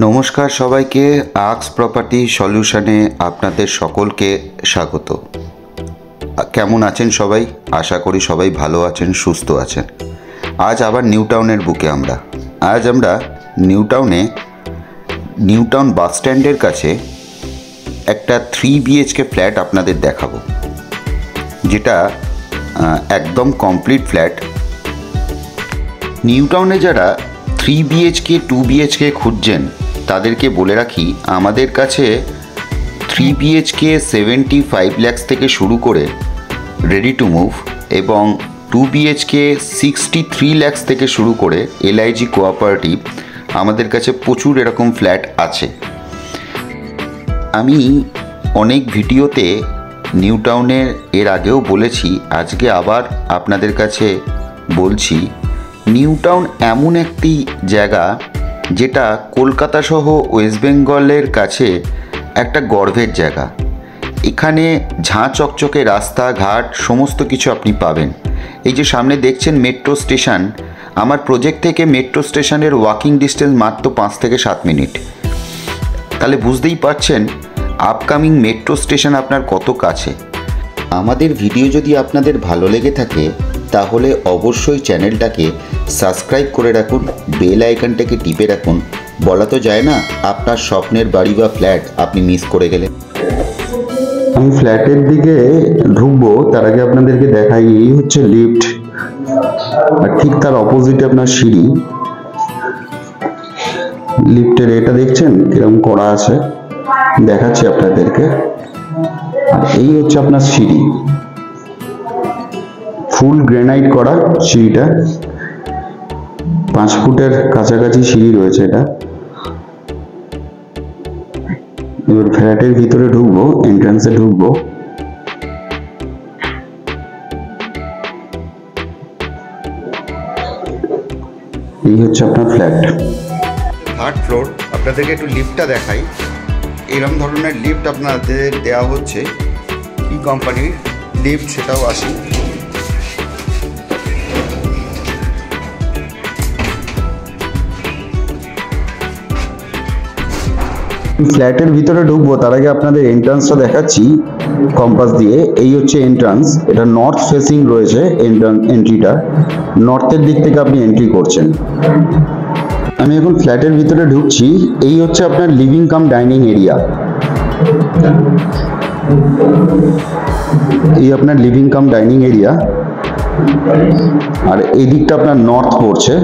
নমস্কার সবাইকে, আক্স প্রপার্টি সলিউশনে আপনাদের সকলকে স্বাগত। কেমন আছেন সবাই? আশা করি সবাই ভালো আছেন, সুস্থ আছেন। আজ আবার নিউ টাউনের বুকে আমরা নিউ টাউন বাস স্ট্যান্ডের কাছে একটা 3 BHK ফ্ল্যাট আপনাদের দেখাবো, যেটা একদম কমপ্লিট ফ্ল্যাট। নিউ টাউনে যারা 3 BHK 2 BHK খুঁজছেন তাদেরকে বলে রাখি, আমাদের কাছে 3 BHK 75 lakhs থেকে শুরু করে রেডি টু মুভ এবং 2 BHK 63 lakhs থেকে শুরু করে LIG কোঅপারেটিভ আমাদের কাছে প্রচুর এরকম ফ্ল্যাট আছে। আমি অনেক ভিডিওতে নিউ টাউনের এর আগেও বলেছি, আজকে আবার আপনাদের কাছে বলছি, নিউ টাউন এমন একটি জায়গা যেটা কলকাতা সহ ওয়েস্ট বেঙ্গলের কাছে একটা গর্বের জায়গা। এখানে ঝাঁ চকচকে রাস্তাঘাট সমস্ত কিছু আপনি পাবেন। এই যে সামনে দেখছেন মেট্রো স্টেশন, আমার প্রজেক্ট থেকে মেট্রো স্টেশনের ওয়াকিং ডিস্টেন্স মাত্র 5 থেকে 7 মিনিট। তাহলে বুঝতেই পারছেন আপকামিং মেট্রো স্টেশন আপনার কত কাছে। আমাদের ভিডিও যদি আপনাদের ভালো লেগে থাকে তাহলে অবশ্যই চ্যানেলটাকে সাবস্ক্রাইব করে রাখুন, বেল আইকনটাকে টিপে রাখুন। বলা তো যায় না, আপনার স্বপ্নের বাড়ি বা ফ্ল্যাট আপনি মিস করে গেলেন। আমি ফ্ল্যাটের দিকে ঢুকবো তার আগে আপনাদেরকে দেখাই, এই হচ্ছে লিফট আর ঠিক তার অপোজিটে আপনার সিঁড়ি। লিফটের এটা দেখছেন কিরকম করা আছে, দেখাচ্ছি আপনাদেরকে। আর এই হচ্ছে আপনার সিঁড়ি, ফুল গ্রেনাইট করা সিঁড়িটা, 5 ফুটের কাছাকাছি সিঁড়ি রয়েছে এটা। এবার ফ্ল্যাটের ভিতরে ঢুকবো, এন্ট্রান্সে ঢুকবো। এই হচ্ছে আপনার ফ্ল্যাট, 3rd ফ্লোর। আপনাদেরকে একটু লিফটটা দেখাই। এরকম ধরনের লিফট আপনাদের দেওয়া হচ্ছে, কি কোম্পানির লিফট সেটাও আসি। ফ্ল্যাটের ভিতরে ঢুকবো তার আগে আপনাদের এন্ট্রান্সটা দেখাচ্ছি কম্পাস দিয়ে। এই হচ্ছে এন্ট্রান্স, এটা নর্থ ফেসিং রয়েছে। এন্ট্রিটা নর্থের দিক থেকে আপনি এন্ট্রি করছেন। আমি এখন ফ্ল্যাটের ভিতরে ঢুকছি। এই হচ্ছে আপনার লিভিং কাম ডাইনিং এরিয়া। এই আপনার লিভিং কাম ডাইনিং এরিয়া, আর এই দিকটা আপনার নর্থ পড়ছে।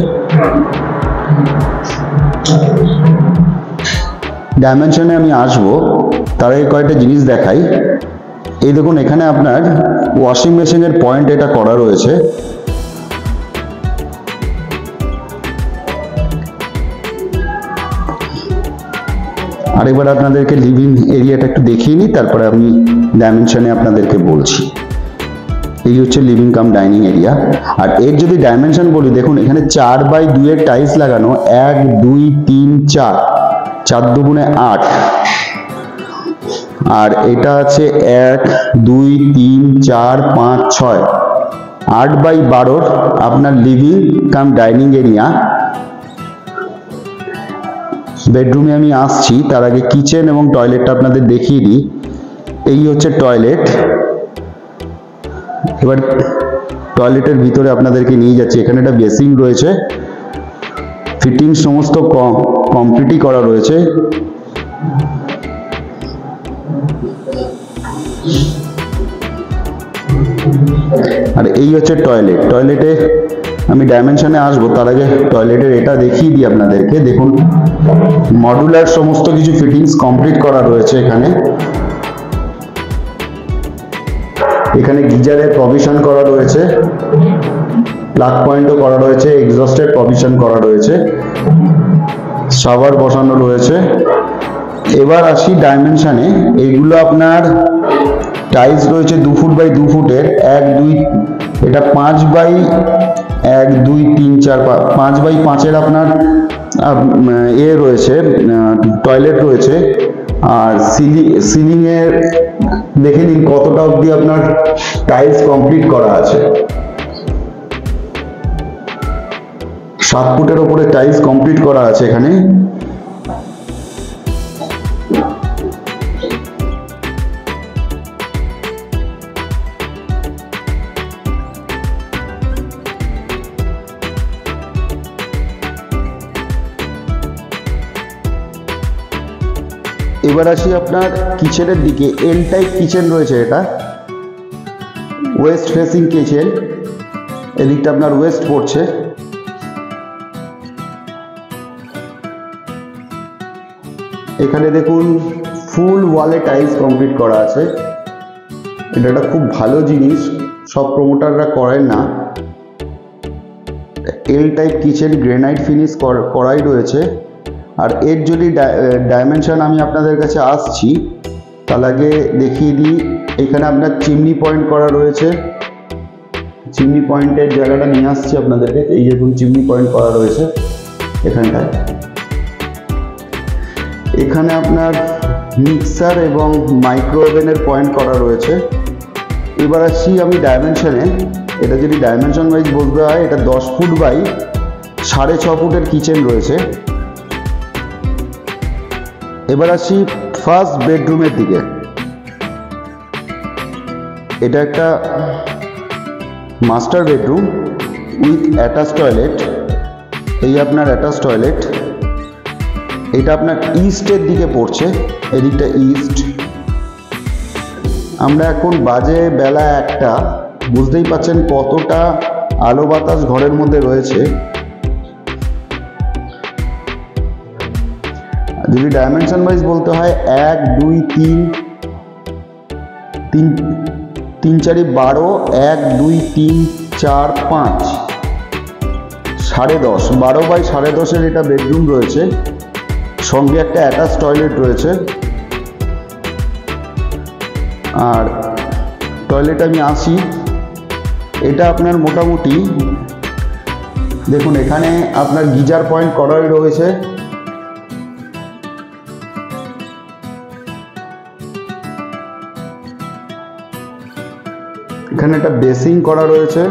ডাইমেনশনে আমি আসবো, তার আগে কয়েকটা জিনিস দেখাই। এই দেখুন, এখানে আপনার ওয়াশিং মেশিনের পয়েন্ট এটা করা রয়েছে। আর এবার আপনাদেরকে লিভিং এরিয়াটা একটু দেখিয়ে নিই, তারপরে আমি ডাইমেনশনে আপনাদেরকে বলছি। এই হচ্ছে লিভিং কাম ডাইনিং এরিয়া। আর এর যদি ডাইমেনশন বলি, দেখুন এখানে 4x2 এর টাইলস লাগানো, 1 2 3 4, 4 দুগুণে 8। আর এটা আছে 1 2 3 4 5 6, 8x12 আপনার লিভিং কাম ডাইনিং এরিয়া। বেডরুমে আমি আসছি, তার আগে কিচেন এবং টয়লেটটা আপনাদের দেখিয়ে দিই। এই হচ্ছে টয়লেট। এবার টয়লেটের ভিতরে আপনাদেরকে নিয়ে যাচ্ছি। এখানে একটা বেসিন রয়েছে, ফিটিং সমস্ত কমপ্লিটই করা রয়েছে। আর এই হচ্ছে টয়লেট। টয়লেটে আমি ডাইমেনশনে আসবো, তার আগে টয়লেটের এটা দেখিয়ে দিই আপনাদেরকে। দেখুন মডুলার সমস্ত কিছু ফিটিংস কমপ্লিট করা রয়েছে এখানে। এখানে গিজারের প্রভিশন করা রয়েছে, প্লাগ পয়েন্টও করা রয়েছে, এক্সস্টের প্রভিশন করা রয়েছে, শাওয়ার বসানো রয়েছে। এবার আসি ডাইমেনশনে। এগুলো আপনার টাইলস রয়েছে 2 ফুট বাই 2 ফুটের, 1 2, এটা 5x1 2 3 4 5x5 এর আপনার এ রয়েছে, টয়লেট রয়েছে। আর সিলিং এর দেখে নিন কতটা অবধি আপনার টাইলস কমপ্লিট করা আছে। 7 ফুটের উপরে টাইলস কমপ্লিট করা আছে এখানে। এবার আসি আপনার কিচেনের দিকে। এল টাইপ কিচেন রয়েছে, এটা ওয়েস্ট ফেসিং কিচেন, এদিকটা আপনার ওয়েস্ট পড়ছে। এখানে দেখুন ফুল ওয়ালে টাইলস কমপ্লিট করা আছে। এটা একটা খুব ভালো জিনিস, সব প্রমোটাররা করেন না। L type kitchen granite finish করাই রয়েছে। আর এর যদি ডাইমেনশন আমি আপনাদের কাছে আসছি, তার আগে দেখিয়ে দিই। এখানে আপনার চিমনি পয়েন্ট করা রয়েছে। চিমনি পয়েন্টের জায়গাটা নিয়ে আসছি আপনাদেরকে। এই দেখুন চিমনি পয়েন্ট করা রয়েছে এখানটায়। এখানে আপনার মিক্সার এবং মাইক্রো ওভেনের পয়েন্ট করা রয়েছে। এবার আসছি আমি ডাইমেনশনে। এটা যদি ডাইমেনশন ওয়াইজ বলতে হয়, এটা 10 ফুট বাই 6.5 ফুটের কিচেন রয়েছে। এবার আসি ফার্স্ট বেডরুমের দিকে। এটা একটা master bedroom with attach toilet. এই আপনার অ্যাটাচ টয়লেট। এটা আপনার ইস্টের দিকে পড়ছে, এদিকটা ইস্ট। আমরা এখন বাজে বেলা 1টা, বুঝতেই পাচ্ছেন কতটা আলো বাতাস ঘরের মধ্যে রয়েছে। যদি ডাইমেনশন ওয়াইজ বলতে হয়, 1 2 3 3 3 4 12, 1 2 3 4 5 10.5 12 বাই 10.5 এটা বেডরুম রয়েছে, সঙ্গে একটা অ্যাটাচ টয়লেট রয়েছে। আর টয়লেট আমি আসি, এটা আপনার মোটামুটি দেখুন এখানে আপনার গিজার পয়েন্ট করাই রয়েছে। এখানে একটা বেসিং করা রয়েছে।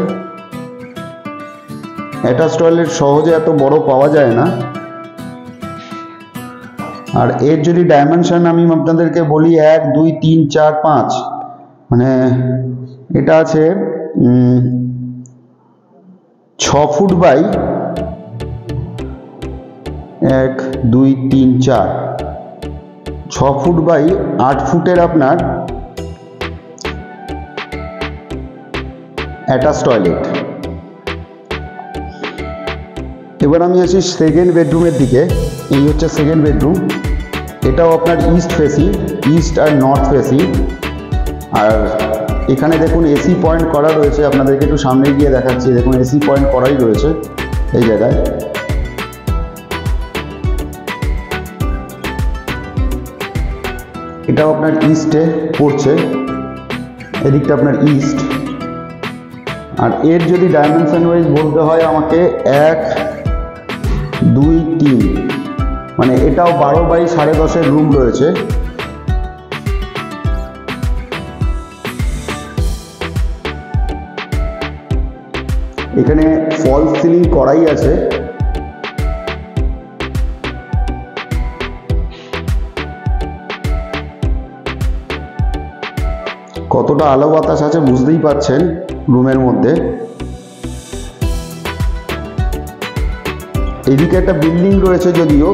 অ্যাটাচ টয়লেট সহজে এত বড় পাওয়া যায় না। আর এর যদি ডাইমেনশন আমি আপনাদেরকে বলি, 1 2 3 4 5, মানে এটা আছে 6 ফুট বাই 1 2 3 4 6 ফুট বাই 8 ফুটের আপনার অ্যাটাচ টয়লেট। এবার আমি আসি সেকেন্ড বেডরুমের দিকে। এই হচ্ছে সেকেন্ড বেডরুম। এটাও আপনার ইস্ট ফেসিং, ইস্ট আর নর্থ ফেসিং। আর এখানে দেখুন এসি পয়েন্ট করা রয়েছে। আপনাদেরকে একটু সামনে গিয়ে দেখাচ্ছি। দেখুন এসি পয়েন্ট করাই রয়েছে এই জায়গায়। এটাও আপনার ইস্টে পড়ছে, এদিকটা আপনার ইস্ট। আর এর যদি ডাইমেনশন ওয়াইজ বলতে হয় আমাকে, 1 2 3, মানে এটাও 12 বাই 10.5 রুম রয়েছে। এখানে ফল সিলিং করাই আছে। কতটা আলো বাতাস আছে বুঝতেই পারছেন রুমের মধ্যে। এদিকে একটা বিল্ডিং রয়েছে, যদিও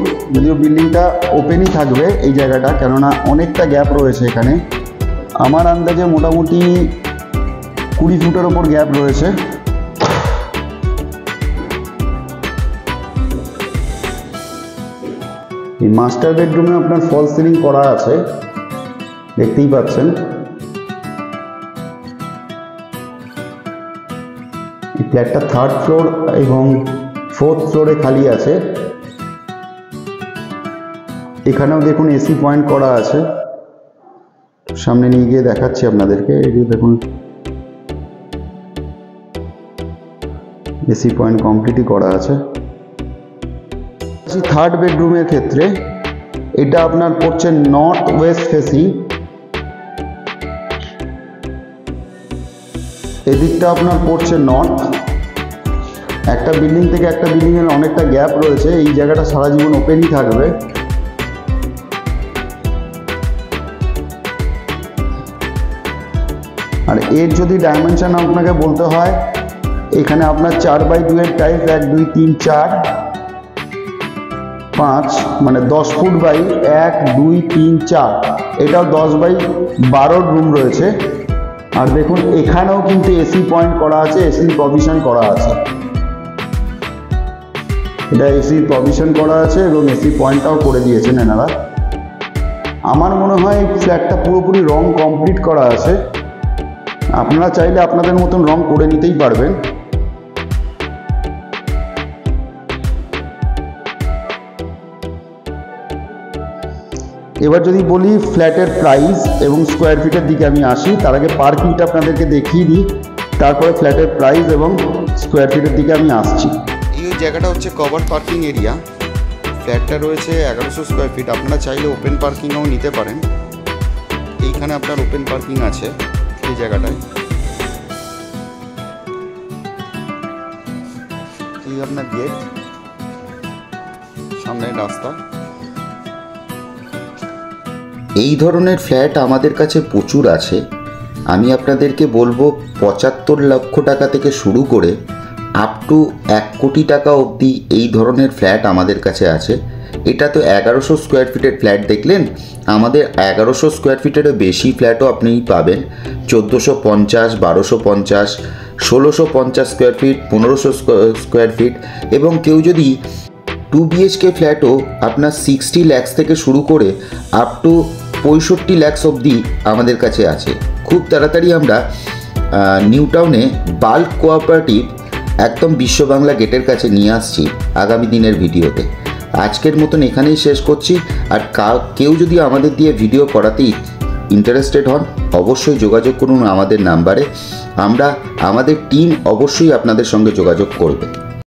বিল্ডিংটা ওপেনই থাকবে এই জায়গাটা, কেননা অনেকটা গ্যাপ রয়েছে এখানে। আমার আন্দাজে মোটামুটি 20 ফুটের ওপর গ্যাপ রয়েছে। এই মাস্টার বেডরুমে আপনার ফল সিলিং করা আছে, দেখতেই পাচ্ছেন। এই ফ্ল্যাটটা 3rd ফ্লোর এবং 4th ফ্লোরে খালি আছে। এখানেও দেখুন এসি পয়েন্ট করা আছে। সামনে নিয়ে গিয়ে দেখাচ্ছি আপনাদেরকে। এই যে দেখুন এসি পয়েন্ট কমপ্লিটই করা আছে। 3rd বেডরুমের ক্ষেত্রে এটা আপনার পড়ছে নর্থ ওয়েস্ট ফেসিং। এদিকটা আপনার পড়ছে নর্থ। একটা বিল্ডিং থেকে একটা বিল্ডিংয়ের অনেকটা গ্যাপ রয়েছে। এই জায়গাটা সারা জীবন ওপেনই থাকবে। আর এর যদি ডাইমেনশন আপনাকে বলতে হয়, এখানে আপনার 4 বাই 2 এর টাইলস, 1 2 3 4 5 মানে 10 ফুট বাই 1 2 3 4, এটাও 10 বাই 12 রুম রয়েছে। আর দেখুন এখানেও কিন্তু এসি পয়েন্ট করা আছে, এসি প্রভিশন করা আছে। এটা এসি প্রভিশন করা আছে এবং এসি পয়েন্টটাও করে দিয়েছেন এনারা। আমার মনে হয় ফ্ল্যাটটা পুরোপুরি রং কমপ্লিট করা আছে। আপনারা চাইলে আপনাদের মতন রং করে নিতেই পারবেন। এবার যদি বলি ফ্ল্যাটের প্রাইস এবং স্কোয়ার ফিটের দিকে আমি আসি, তার আগে পার্কিংটা আপনাদেরকে দেখিয়ে দিই, তারপরে ফ্ল্যাটের প্রাইস এবং স্কোয়ার ফিটের দিকে আমি আসছি। এই জায়গাটা হচ্ছে কভার পার্কিং এরিয়া। ফ্ল্যাটটা রয়েছে 1100 স্কোয়ার ফিট। আপনারা চাইলে ওপেন পার্কিংও নিতে পারেন। এইখানে আপনার ওপেন পার্কিং আছে এই জায়গাটায়। এই আপনার গেট, সামনে রাস্তা। এই ধরনের ফ্ল্যাট আমাদের কাছে প্রচুর আছে। আমি আপনাদেরকে বলবো 75 লক্ষ টাকা থেকে শুরু করে আপ টু 1 কোটি টাকা অবধি এই ধরনের ফ্ল্যাট আমাদের কাছে আছে। এটা তো 1100 স্কোয়ার ফিটের ফ্ল্যাট দেখলেন, আমাদের 1100 স্কোয়ার ফিটেরও বেশি ফ্ল্যাটও আপনি পাবেন। 1450, 1250, 1650 স্কোয়ার ফিট, 1500 স্কোয়ার ফিট, এবং কেউ যদি 2 BHK ফ্ল্যাটও আপনার 60 লাখস থেকে শুরু করে আপ টু 65 লাখস অবধি আমাদের কাছে আছে। খুব তাড়াতাড়ি আমরা নিউ টাউনে বাল্ক কোঅপারেটিভ একদম বিশ্ব বাংলা গেটের কাছে নিয়ে আসছি আগামী দিনের ভিডিওতে। আজকের মতন এখানেই শেষ করছি। আর কেউ যদি আমাদের দিয়ে ভিডিও করাতে ইন্টারেস্টেড হন, অবশ্যই যোগাযোগ করুন আমাদের নাম্বারে। আমাদের টিম অবশ্যই আপনাদের সঙ্গে যোগাযোগ করবে।